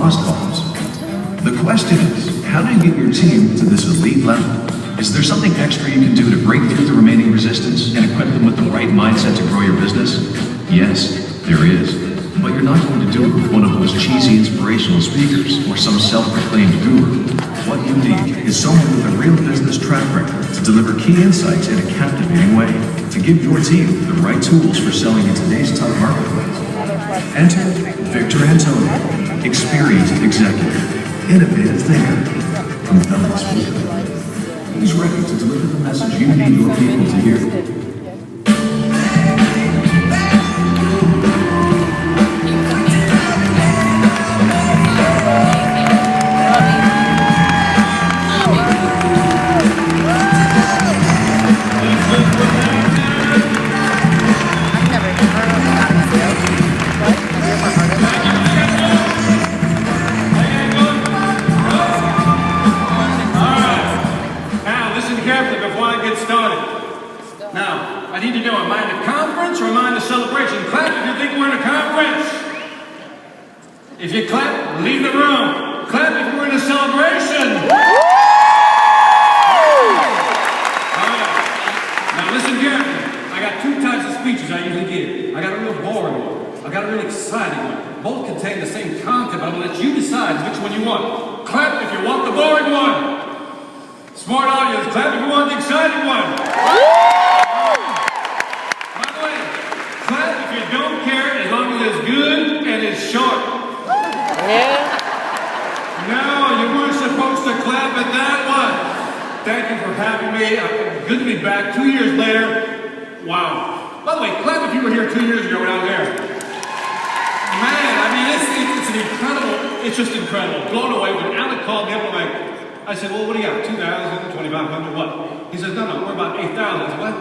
lost cause. The question is, how do you get your team to this elite level? Is there something extra you can do to break through the remaining resistance and equip them with the right mindset to grow your business? Yes, there is. But you're not going to do it with one of those cheesy inspirational speakers or some self-proclaimed guru. What you need is someone with a real business track record to deliver key insights in a captivating way, to give your team the right tools for selling in today's tough marketplace. Enter Victor Antonio, experienced executive, innovative thinker, compelling speaker. He's ready to deliver the message you need your people to hear. I need to know, am I in a conference or am I in a celebration? Clap if you think we're in a conference. If you clap, leave the room. Clap if we're in a celebration. Alright. Now listen carefully. I got two types of speeches I usually give. I got a real boring one. I got a real exciting one. Both contain the same content, but I'm going to let you decide which one you want. Clap if you want the boring one. Smart audience, clap if you want the exciting one. Don't care as long as it's good and it's short. Yeah. No, you weren't supposed to clap at that one. Thank you for having me. Good to be back 2 years later. Wow. By the way, clap if you were here 2 years ago when I was there. Man, I mean, it's an incredible, it's just incredible. Blown away when Alec called me up, I'm like, I said, well, what do you got? 2,000, 2,500, what? He says, no, we're about 8,000. I said, what?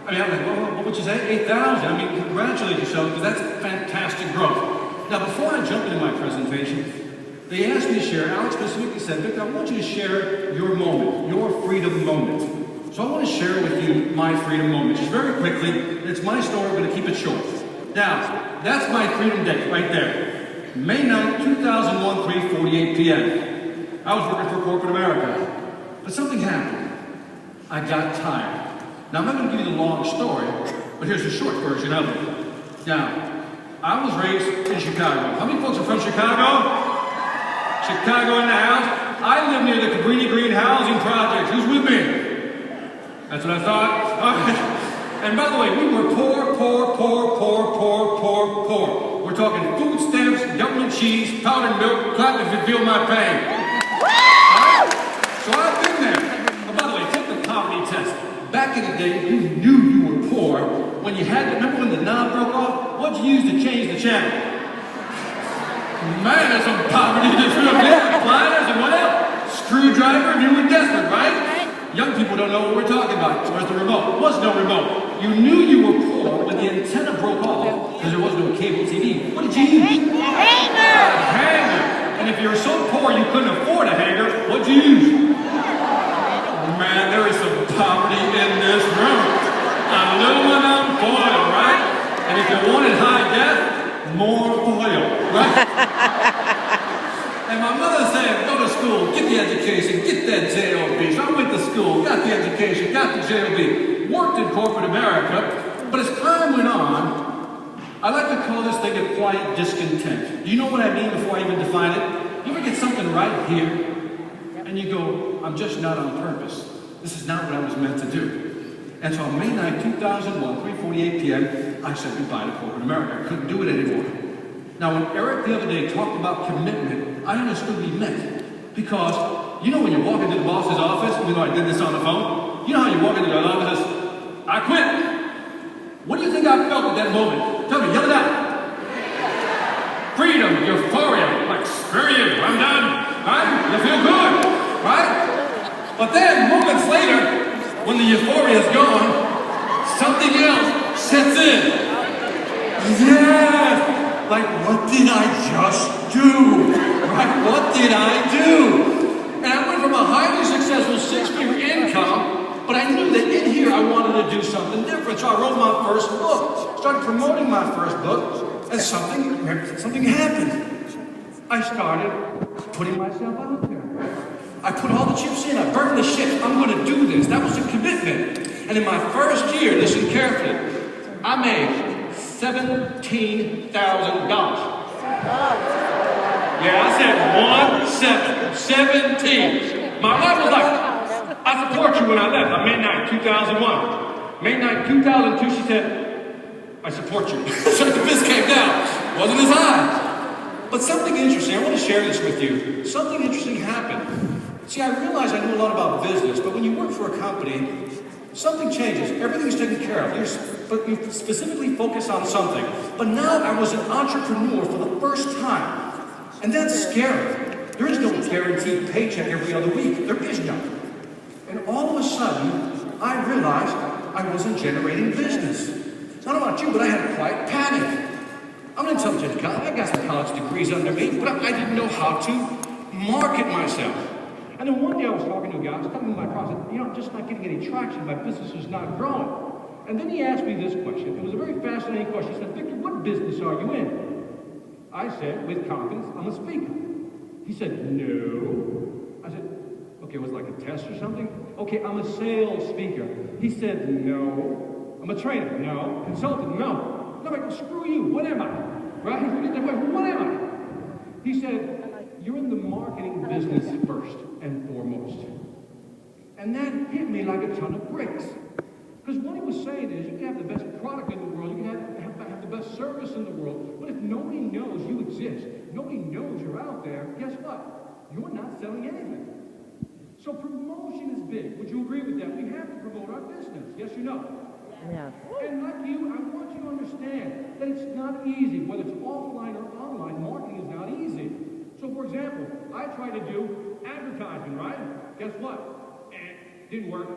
I mean, I'm like, well, what would you say? 8,000. I mean, congratulate yourself, because that's fantastic growth. Now, before I jump into my presentation, they asked me to share, Alex specifically said, Victor, I want you to share your moment, your freedom moment. So I want to share with you my freedom moment. Just very quickly, it's my story, I'm going to keep it short. Now, that's my freedom date right there. May 9th, 2001, 3:48 p.m. I was working for corporate America, but something happened. I got tired. Now, I'm not going to give you the long story, but here's the short version of it. Now, I was raised in Chicago. How many folks are from Chicago? Chicago in the house. I live near the Cabrini Green Housing Project. Who's with me? That's what I thought. All right. And by the way, we were poor. We're talking food stamps, government cheese, powdered milk, clap if you feel my pain. All right? So I've been there. But by the way, take the poverty test. Back in the day, you knew you were poor when you had to, remember when the knob broke off? What'd you use to change the channel? Man, there's some poverty in this room. Yeah, pliers and what else? Screwdriver, you were desperate, right? Young people don't know what we're talking about. Where's the remote? There was no remote. You knew you were poor when the antenna broke off because there was no cable TV. What did you use? A hanger! A hanger. And if you were so poor you couldn't afford a hanger, what'd you use? Man, there is some poverty in this room. Aluminum foil, right? And if you wanted high def, more foil, right? And my mother said, go to school, get the education, get that J.O.B. So I went to school, got the education, got the J.O.B., worked in corporate America, but as time went on, I like to call this thing a quiet discontent. Do you know what I mean before I even define it? You ever get something right here, and you go, I'm just not on purpose. This is not what I was meant to do. And so on May 9, 2001, 3:48 p.m., I said goodbye to corporate America. I couldn't do it anymore. Now, when Eric the other day talked about commitment, I understood what he meant. Because, you know when you walk into the boss's office, even though I did this on the phone, you know how you walk into the office, I quit. What do you think I felt at that moment? Tell me, yell it out. Freedom, euphoria, like, screw you, I'm done. Right? You feel good, right? But then, moments later, when the euphoria is gone, something else sets in. Yes! Like, what did I just do? Right? What did I do? And I went from a highly successful six-figure income, but I knew that in here I wanted to do something different. So I wrote my first book, started promoting my first book, and something happened. I started putting myself out there. I put all the chips in, I burned the ships. I'm going to do this. That was a commitment. And in my first year, listen carefully, I made $17,000. Yeah, I said 17. My wife was like, I support you when I left on May 9, 2001. May 9, 2002, she said, I support you. So the fist came down. Wasn't as high. But something interesting, I want to share this with you. Something interesting happened. See, I realize I know a lot about business, but when you work for a company, something changes. Everything's taken care of. You specifically focus on something. But now I was an entrepreneur for the first time. And that's scary. There is no guaranteed paycheck every other week. There is none. And all of a sudden, I realized I wasn't generating business. I don't know about you, but I had a quiet panic. I'm an intelligent guy. I got some college degrees under me, but I didn't know how to market myself. And then one day I was talking to a guy, I was telling him my process, I'm just not getting any traction, my business is not growing. And then he asked me this question. It was a very fascinating question. He said, Victor, what business are you in? I said, with confidence, I'm a speaker. He said, no. I said, okay, it was like a test or something? Okay, I'm a sales speaker. He said, no. I'm a trainer. No. Consultant. No. No, but screw you. What am I? Right? What am I? He said, you're in the marketing business first and foremost. And that hit me like a ton of bricks. Because what he was saying is, you can have the best product in the world, you can have the best service in the world, but if nobody knows you exist, nobody knows you're out there, guess what? You're not selling anything. So promotion is big. Would you agree with that? We have to promote our business. Yes or no? Yeah. And like you, I want you to understand that it's not easy. Whether it's offline or online, marketing is not easy. So for example, I tried to do advertising, right? Guess what? Didn't work.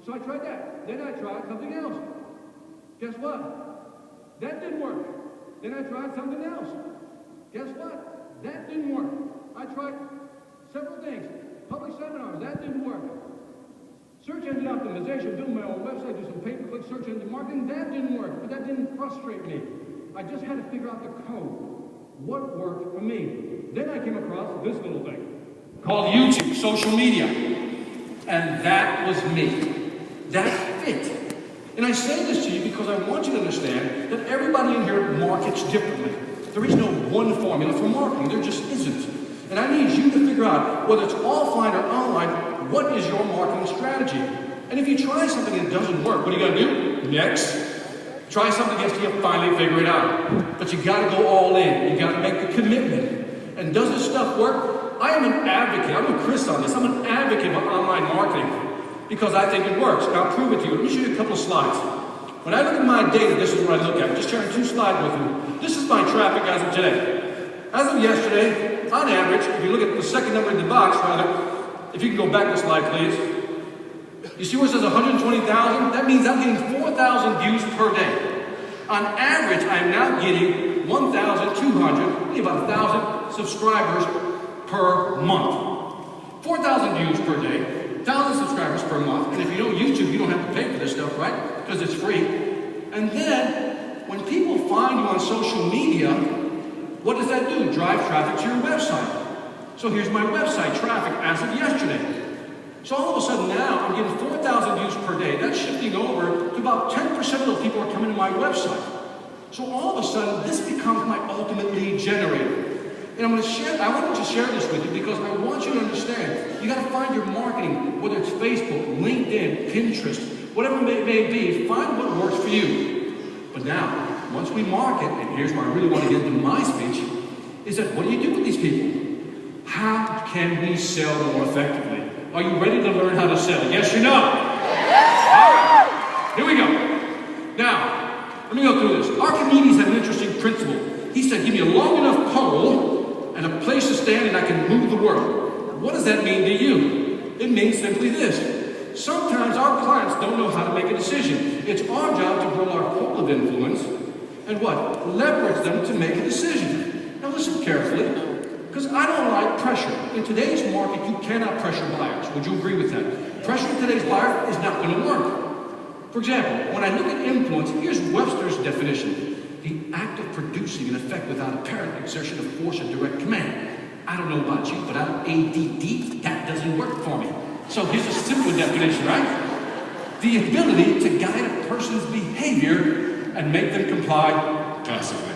So I tried that. Then I tried something else. Guess what? That didn't work. Then I tried something else. Guess what? That didn't work. I tried several things. Public seminars, that didn't work. Search engine optimization, build my own website, do some pay-per-click search engine marketing, that didn't work, but that didn't frustrate me. I just had to figure out the code. What worked for me? Then I came across this little thing called YouTube, social media. And that was me. That fit. And I say this to you because I want you to understand that everybody in here markets differently. There is no one formula for marketing. There just isn't. And I need you to figure out, whether it's offline or online, what is your marketing strategy? And if you try something and it doesn't work, what are you going to do? Next. Try something else till you finally figure it out. But you got to go all in. You got to make the commitment. And does this stuff work? I am an advocate. I'm with Chris on this. I'm an advocate of online marketing because I think it works. And I'll prove it to you. Let me show you a couple of slides. When I look at my data, this is what I look at. I'm just sharing 2 slides with you. This is my traffic as of today. As of yesterday, on average, if you look at the second number in the box, rather, if you can go back a slide, please. You see where it says 120,000? That means I'm getting 4,000 views per day. On average, I'm now getting 1,200, about 1,000 subscribers per month. 4,000 views per day, 1,000 subscribers per month. And if you know YouTube, you don't have to pay for this stuff, right? Because it's free. And then, when people find you on social media, what does that do? Drive traffic to your website. So here's my website traffic as of yesterday. So all of a sudden now, I'm getting 4,000 views per day. That's shifting over to about 10% of those people are coming to my website. So all of a sudden, this becomes my ultimate lead generator. And I want to share this with you because I want you to understand, you got to find your marketing, whether it's Facebook, LinkedIn, Pinterest, whatever it may be, find what works for you. But now, once we market, and here's where I really want to get into my speech, is that what do you do with these people? How can we sell more effectively? Are you ready to learn how to sell? Yes or no? All right, here we go. Now, let me go through this. Archimedes had an interesting principle. He said, give me a long enough pole and a place to stand and I can move the world. What does that mean to you? It means simply this. Sometimes our clients don't know how to make a decision. It's our job to grow our pole of influence and what? Leverage them to make a decision. Now listen carefully, because I don't like pressure. In today's market, you cannot pressure buyers. Would you agree with that? Pressure today's buyer is not going to work. For example, when I look at influence, here's Webster's definition. The act of producing an effect without apparent exertion of force or direct command. I don't know about you, but I'm ADD. That doesn't work for me. So here's a simple definition, right? The ability to guide a person's behavior and make them comply passively.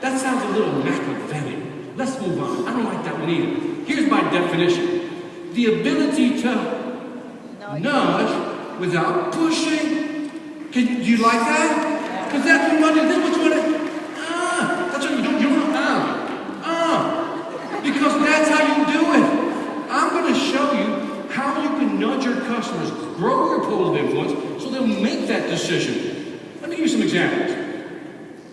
That sounds a little Machiavellian. Let's move on. I don't like that one either. Here's my definition. The ability to nudge without pushing. Do you like that? Because that's what this was what it, that's what you do. Because that's how you do it. I'm going to show you how you can nudge your customers, grow your pool of influence, so they'll make that decision. Let me give you some examples.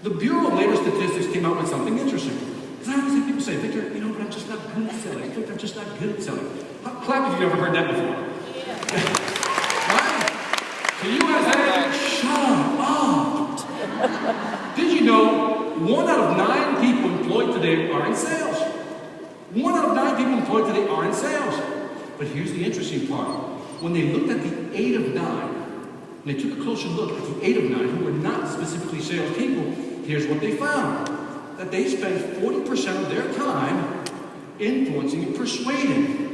The Bureau of Labor Statistics came out with something interesting. Because I always hear people say, Victor, you know, but I'm just not good at selling. Victor, I'm just not good at selling. Clap if you've ever heard that before. Right? So you guys have shut up. Did you know 1 out of 9 people employed today are in sales? 1 out of 9 people employed today are in sales. But here's the interesting part. When they looked at the 8 of 9, and they took a closer look at the 8 of 9 who were not specifically salespeople, here's what they found. That they spend 40% of their time influencing and persuading.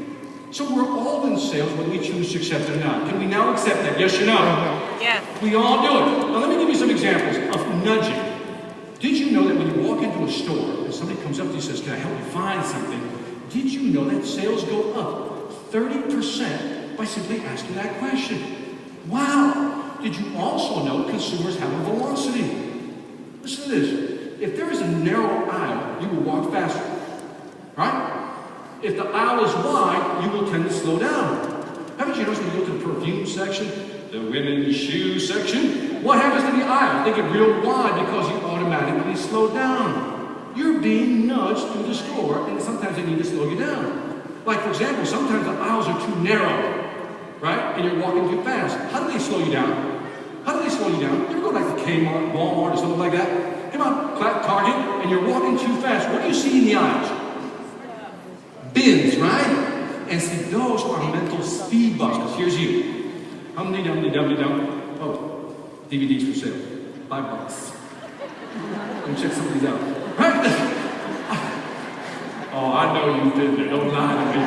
So we're all in sales whether we choose to accept it or not. Can we now accept that? Yes or no? Yes. We all do it. Now let me give you some examples of nudging. Did you know that when you walk into a store and somebody comes up to you and says, can I help you find something? Did you know that sales go up 30% by simply asking that question? Wow! Did you also know consumers have a velocity? Listen to this. If there is a narrow aisle, you will walk faster. Right? If the aisle is wide, you will tend to slow down. Haven't you noticed when you go to the perfume section, the women's shoe section? What happens to the aisle? They get real wide because you automatically slow down. You're being nudged through the store, and sometimes they need to slow you down. Like, for example, sometimes the aisles are too narrow, right? And you're walking too fast. How do they slow you down? How do they slow you down? You ever go like to Kmart, Walmart, or something like that? Come on, Target, and you're walking too fast. What do you see in the aisles? Bins, right? And see, those are mental speed busters. Here's you. Hum-de-dum-de-dum-de-dum. Oh, DVDs for sale. $5. Let me check some of these out. Right? Oh, I know you've been there. Don't lie to me.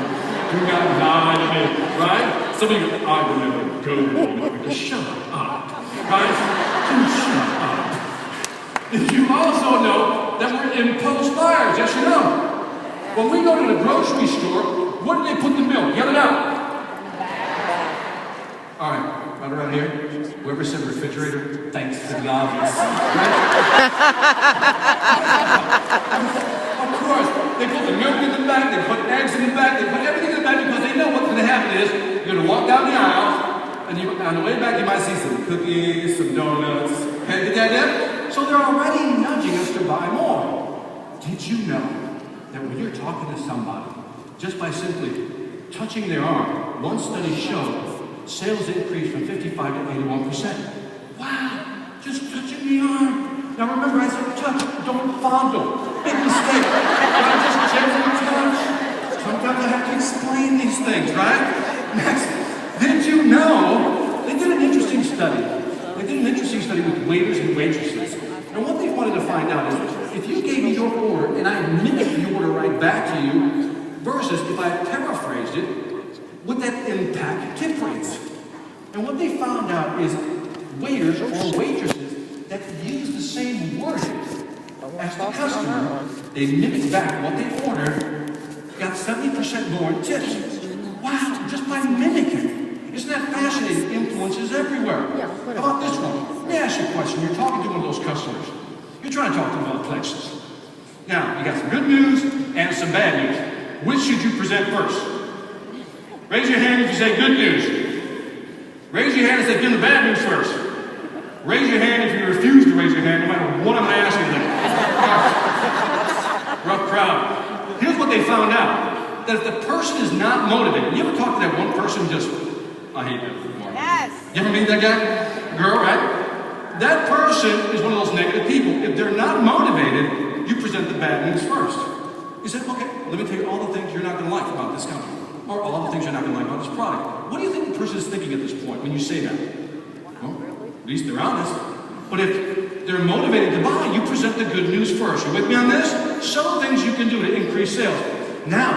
Do not lie to me. Right? Some of you, I will never go there. Just shut up. Right? Just shut up. Did you also know that we're impulse buyers? Yes or no? When we go to the grocery store, where do they put the milk? Yell it out. All right, right around here. Whoever said refrigerator, thanks to the obvious. Right? Of course, they put the milk in the back, they put eggs in the back, they put everything in the back because they know what's going to happen is you're going to walk down the aisle, and on the way back you might see some cookies, some donuts. Okay, did that happen? So they're already nudging us to buy more. Did you know that when you're talking to somebody, just by simply touching their arm, one study showed sales increased from 55 to 81%. Wow, just touching the arm. Now remember, I said touch, don't fondle. Big mistake. Just gently touch. Sometimes I have to explain these things, right? Next, did you know they did an interesting study? They did an interesting study with waiters and waitresses. And what they wanted to find out is, if you gave me your order and I mimicked the order right back to you, versus if I paraphrased it, would that impact tip rates? And what they found out is waiters or waitresses that use the same wording as the customer, they mimicked back what they ordered, got 70% more in tips. Wow, just by mimicking. Isn't that fascinating? Influences everywhere. How about this one? Let me ask you a question. You're talking to one of those customers. You're trying to talk to them about Plexus. Now, you got some good news and some bad news. Which should you present first? Raise your hand if you say good news. Raise your hand and say, give them the bad news first. Raise your hand if you refuse to raise your hand, no matter what I'm asking you. Rough crowd. Here's what they found out. That if the person is not motivated, you ever talk to that one person just, I hate that. Yes. You ever meet that guy? Girl, right? That person is one of those negative people. If they're not motivated, you present the bad news first. You said, okay, let me tell you all the things you're not going to like about this company, or all the things you're not going to like about this product. What do you think the person is thinking at this point when you say that? Well, at least they're honest. But if they're motivated to buy, you present the good news first. You with me on this? Show things you can do to increase sales. Now,